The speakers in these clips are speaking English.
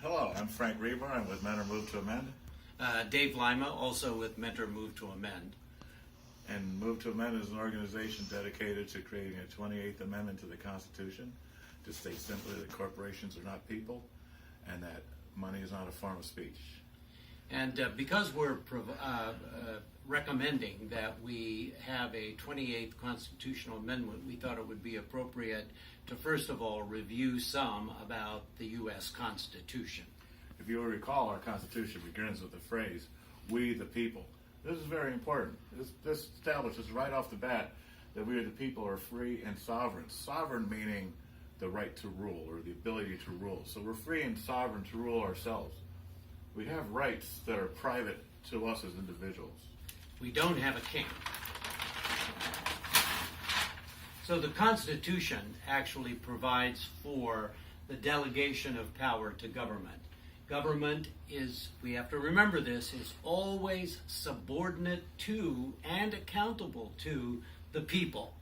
Hello, I'm Frank Reber. I'm with Mentor Move to Amend. Dave Lima, also with Mentor Move to Amend. And Move to Amend is an organization dedicated to creating a 28th Amendment to the Constitution to state simply that corporations are not people and that money is not a form of speech. And because we're recommending that we have a 28th constitutional amendment, we thought it would be appropriate to first of all review some about the U.S. Constitution. If you will recall, our Constitution begins with the phrase, "We the people." This is very important. This establishes right off the bat that we the people are free and sovereign. Sovereign meaning the right to rule or the ability to rule. So we're free and sovereign to rule ourselves. We have rights that are private to us as individuals. We don't have a king. So the Constitution actually provides for the delegation of power to government. Government is, we have to remember this, is always subordinate to and accountable to the people.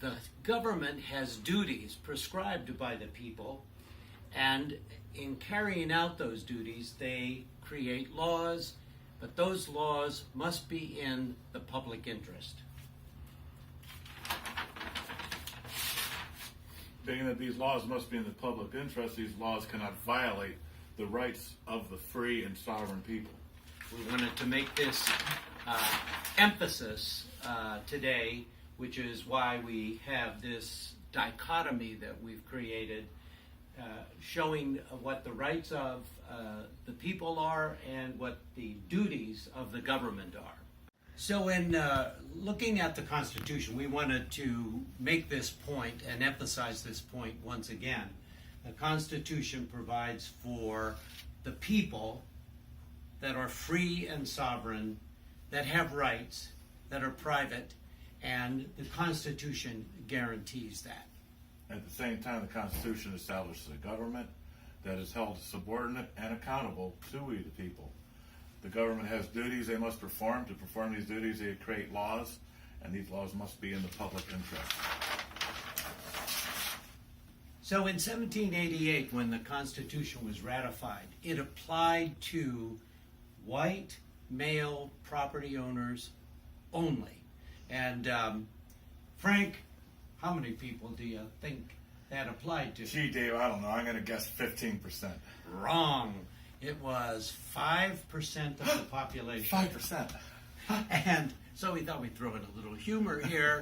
The government has duties prescribed by the people, and in carrying out those duties, they create laws, but those laws must be in the public interest. Being that these laws must be in the public interest, these laws cannot violate the rights of the free and sovereign people. We wanted to make this emphasis today, which is why we have this dichotomy that we've created, showing what the rights of the people are and what the duties of the government are. So in looking at the Constitution, we wanted to make this point and emphasize this point once again. The Constitution provides for the people that are free and sovereign, that have rights, that are private, and the Constitution guarantees that. At the same time, the Constitution establishes a government that is held subordinate and accountable to we the people. The government has duties they must perform. To perform these duties, they create laws, and these laws must be in the public interest. So in 1788, when the Constitution was ratified, it applied to white male property owners only. And Frank, how many people do you think that applied to? Gee, Dave, I don't know. I'm going to guess 15%. Wrong. It was 5% of the population. 5%. And so we thought we'd throw in a little humor here.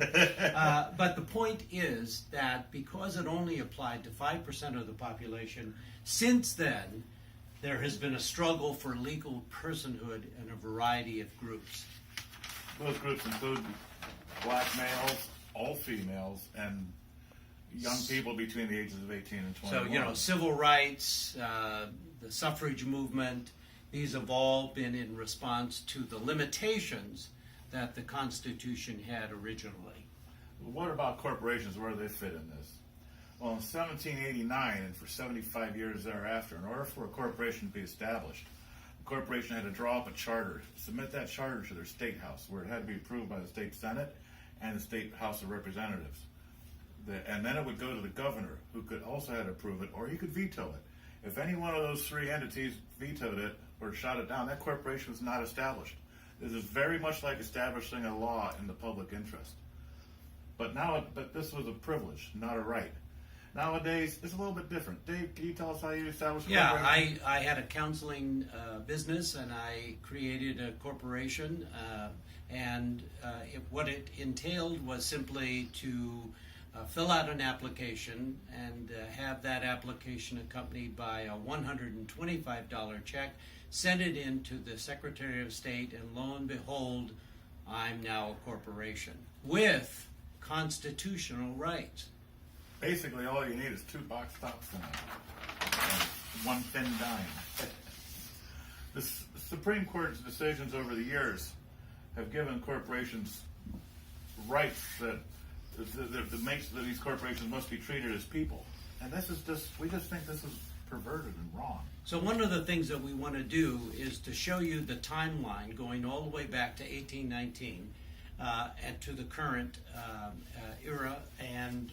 But the point is that because it only applied to 5% of the population, since then there has been a struggle for legal personhood in a variety of groups. Those groups include black males, all females, and young people between the ages of 18 and 21. So, civil rights, the suffrage movement, these have all been in response to the limitations that the Constitution had originally. What about corporations? Where do they fit in this? Well, in 1789 and for 75 years thereafter, in order for a corporation to be established, the corporation had to draw up a charter, submit that charter to their state house, where it had to be approved by the state Senate and the state House of Representatives. And then it would go to the governor, who could also had to approve it, or he could veto it. If any one of those three entities vetoed it or shot it down, that corporation was not established. This is very much like establishing a law in the public interest. But this was a privilege, not a right. Nowadays, it's a little bit different. Dave, can you tell us how you established a corporation? I had a counseling business, and I created a corporation, what it entailed was simply to fill out an application and have that application accompanied by a $125 check, send it in to the Secretary of State, and lo and behold, I'm now a corporation with constitutional rights. Basically, all you need is 2 box tops and one thin dime. The Supreme Court's decisions over the years have given corporations rights that makes that these corporations must be treated as people. And we just think this is perverted and wrong. So one of the things that we want to do is to show you the timeline going all the way back to 1819 and to the current era, and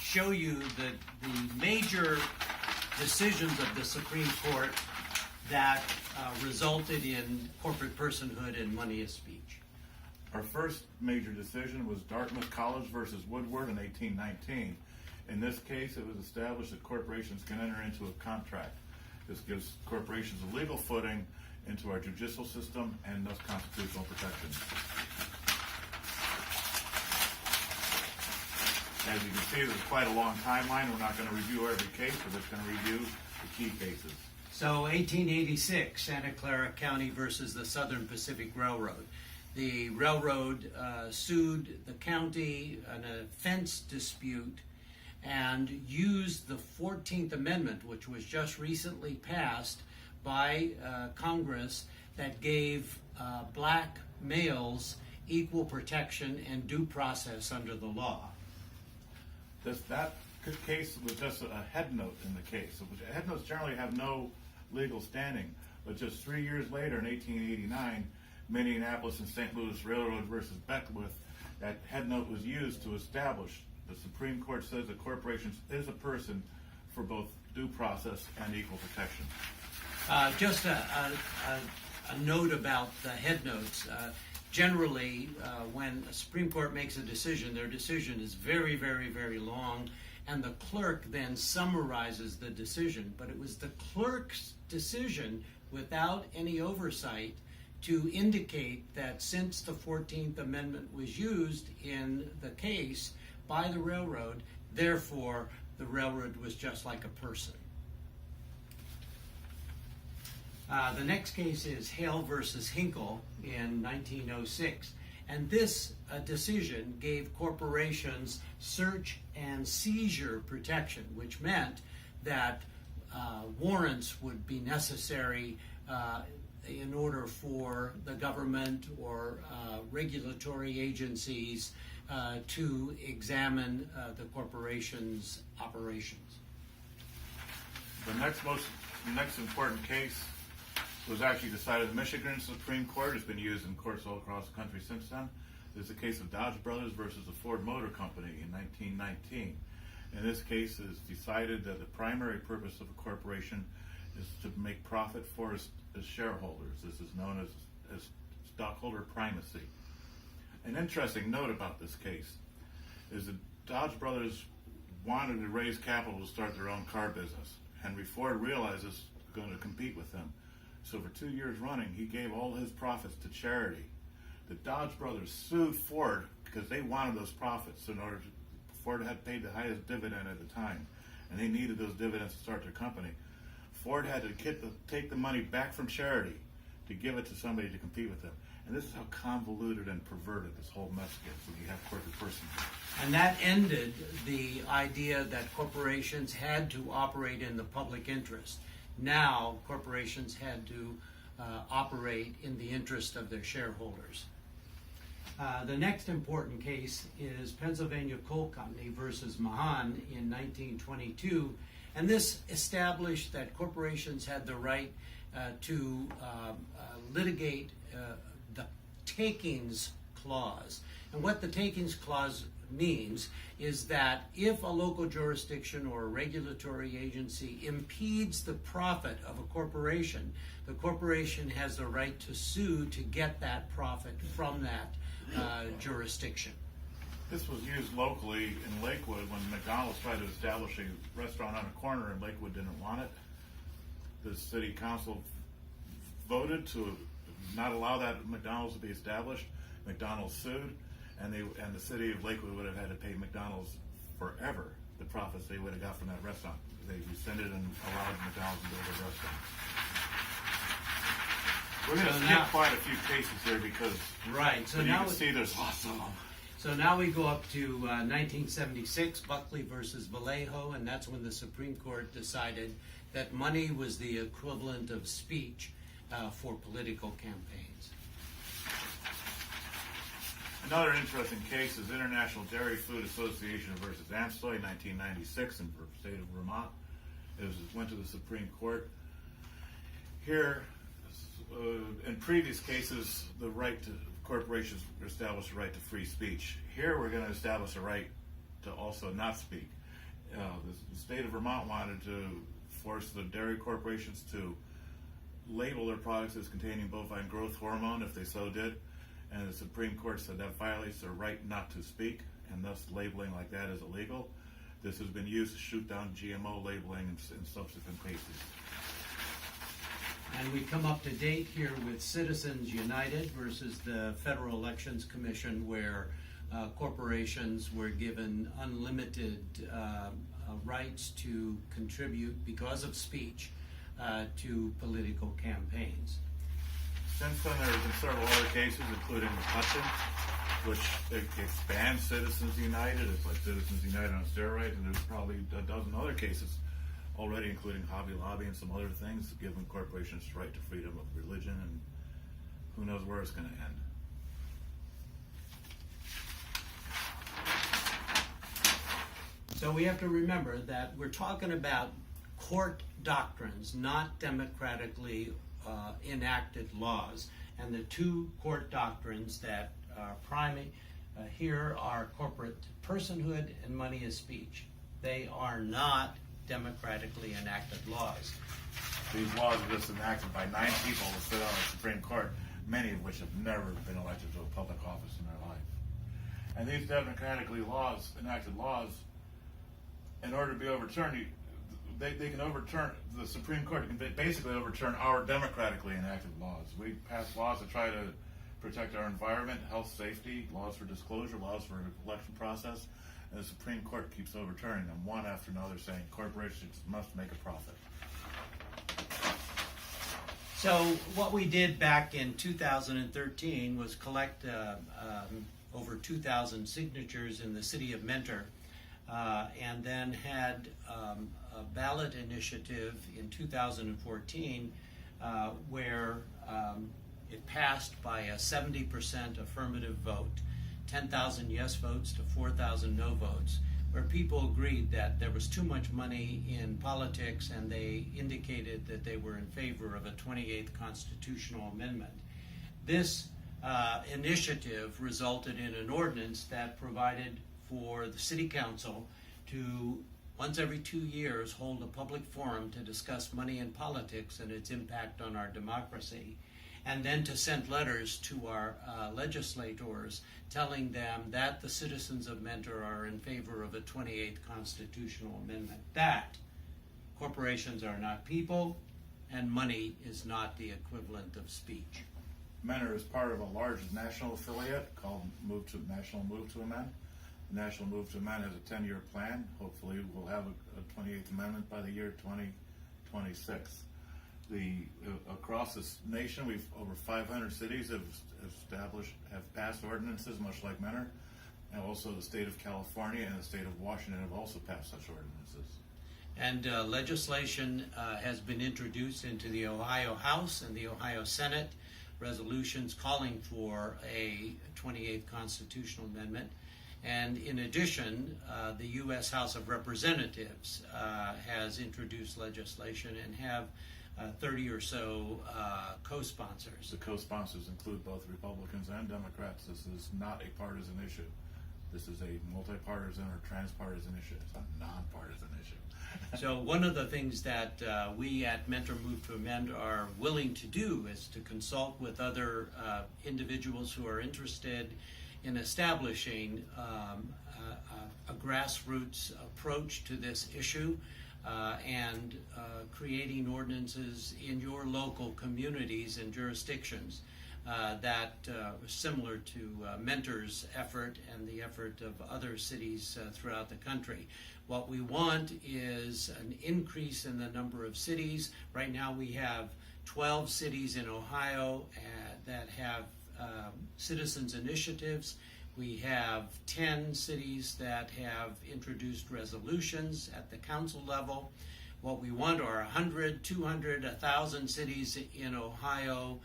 show you the major decisions of the Supreme Court that resulted in corporate personhood and money as speech. Our first major decision was Dartmouth College versus Woodward in 1819. In this case, it was established that corporations can enter into a contract. This gives corporations a legal footing into our judicial system and thus constitutional protection. As you can see, there's quite a long timeline. We're not going to review every case, we're just going to review the key cases. So 1886, Santa Clara County versus the Southern Pacific Railroad. The railroad sued the county in a fence dispute and used the 14th Amendment, which was just recently passed by Congress, that gave black males equal protection and due process under the law. That case was just a head note in the case. Head notes generally have no legal standing, but just 3 years later in 1889, Minneapolis and St. Louis Railroad versus Beckwith, that head note was used to establish the Supreme Court says that corporations is a person for both due process and equal protection. Just a note about the head notes. Generally, when a Supreme Court makes a decision, their decision is very, very, very long, and the clerk then summarizes the decision. But it was the clerk's decision, without any oversight, to indicate that since the 14th Amendment was used in the case by the railroad, therefore the railroad was just like a person. The next case is Hale versus Hinkle in 1906, and this decision gave corporations search and seizure protection, which meant that warrants would be necessary in order for the government or regulatory agencies to examine the corporation's operations. The next important case was actually decided in Michigan Supreme Court. It's been used in courts all across the country since then. There's the case of Dodge Brothers versus the Ford Motor Company in 1919. In this case, it's decided that the primary purpose of a corporation is to make profit for its shareholders. This is known as stockholder primacy. An interesting note about this case is that Dodge Brothers wanted to raise capital to start their own car business. Henry Ford realized this was going to compete with them. So for 2 years running, he gave all his profits to charity. The Dodge Brothers sued Ford because they wanted those profits. Ford had paid the highest dividend at the time, and they needed those dividends to start their company. Ford had to take the money back from charity to give it to somebody to compete with them. And this is how convoluted and perverted this whole mess gets when you have corporate personhood. And that ended the idea that corporations had to operate in the public interest. Now, corporations had to operate in the interest of their shareholders. The next important case is Pennsylvania Coal Company versus Mahan in 1922. And this established that corporations had the right to litigate the takings clause. And what the takings clause means is that if a local jurisdiction or a regulatory agency impedes the profit of a corporation, the corporation has the right to sue to get that profit from that jurisdiction. This was used locally in Lakewood when McDonald's tried to establish a restaurant on a corner and Lakewood didn't want it. The city council voted to not allow that McDonald's to be established. McDonald's sued, and the city of Lakewood would have had to pay McDonald's forever the profits they would have got from that restaurant. They rescinded and allowed McDonald's to build a restaurant. We're going to skip quite a few cases here because you can see there's lots of them. So now we go up to 1976, Buckley versus Vallejo, and that's when the Supreme Court decided that money was the equivalent of speech for political campaigns. Another interesting case is International Dairy Food Association versus Amsoy, 1996 in the state of Vermont. It went to the Supreme Court. Here, in previous cases, the right to corporations established a right to free speech. Here, we're going to establish a right to also not speak. The state of Vermont wanted to force the dairy corporations to label their products as containing bovine growth hormone if they so did, and the Supreme Court said that violates their right not to speak, and thus labeling like that is illegal. This has been used to shoot down GMO labeling in subsequent cases. And we come up to date here with Citizens United versus the Federal Elections Commission, where corporations were given unlimited rights to contribute because of speech to political campaigns. Since then, there have been several other cases, including McCutcheon, which expands Citizens United. It's like Citizens United on steroids, and there's probably a dozen other cases already, including Hobby Lobby and some other things, giving corporations the right to freedom of religion, and who knows where it's going to end. So we have to remember that we're talking about court doctrines, not democratically enacted laws. And the two court doctrines that are primary here are corporate personhood and money is speech. They are not democratically enacted laws. These laws are just enacted by 9 people who sit on the Supreme Court, many of which have never been elected to a public office in their life. And these democratically enacted laws, in order to be overturned, they can overturn, the Supreme Court can basically overturn our democratically enacted laws. We pass laws to try to protect our environment, health, safety, laws for disclosure, laws for election process, and the Supreme Court keeps overturning them one after another, saying corporations must make a profit. So what we did back in 2013 was collect over 2,000 signatures in the city of Mentor, and then had a ballot initiative in 2014 where it passed by a 70% affirmative vote, 10,000 yes votes to 4,000 no votes, where people agreed that there was too much money in politics, and they indicated that they were in favor of a 28th constitutional amendment. This initiative resulted in an ordinance that provided for the city council to, once every 2 years, hold a public forum to discuss money in politics and its impact on our democracy, and then to send letters to our legislators telling them that the citizens of Mentor are in favor of a 28th constitutional amendment, that corporations are not people and money is not the equivalent of speech. Mentor is part of a large national affiliate called National Move to Amend. The National Move to Amend has a 10-year plan. Hopefully we'll have a 28th Amendment by the year 2026. Across this nation, we've over 500 cities have passed ordinances, much like Mentor, and also the state of California and the state of Washington have also passed such ordinances. And legislation has been introduced into the Ohio House and the Ohio Senate, resolutions calling for a 28th constitutional amendment. And in addition, the U.S. House of Representatives has introduced legislation and have 30 or so co-sponsors. The co-sponsors include both Republicans and Democrats. This is not a partisan issue. This is a multi-partisan or transpartisan issue. It's a non-partisan issue. So one of the things that we at Mentor Move to Amend are willing to do is to consult with other individuals who are interested in establishing a grassroots approach to this issue and creating ordinances in your local communities and jurisdictions that are similar to Mentor's effort and the effort of other cities throughout the country. What we want is an increase in the number of cities. Right now we have 12 cities in Ohio that have citizens initiatives. We have 10 cities that have introduced resolutions at the council level. What we want are 100, 200, 1,000 cities in Ohio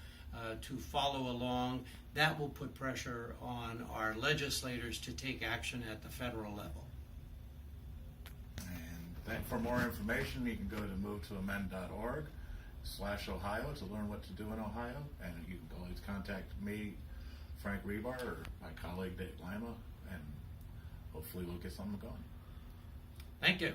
to follow along. That will put pressure on our legislators to take action at the federal level. And for more information, you can go to movetoamend.org/Ohio to learn what to do in Ohio. And you can always contact me, Frank Rebar, or my colleague David Lima, and hopefully we'll get something going. Thank you.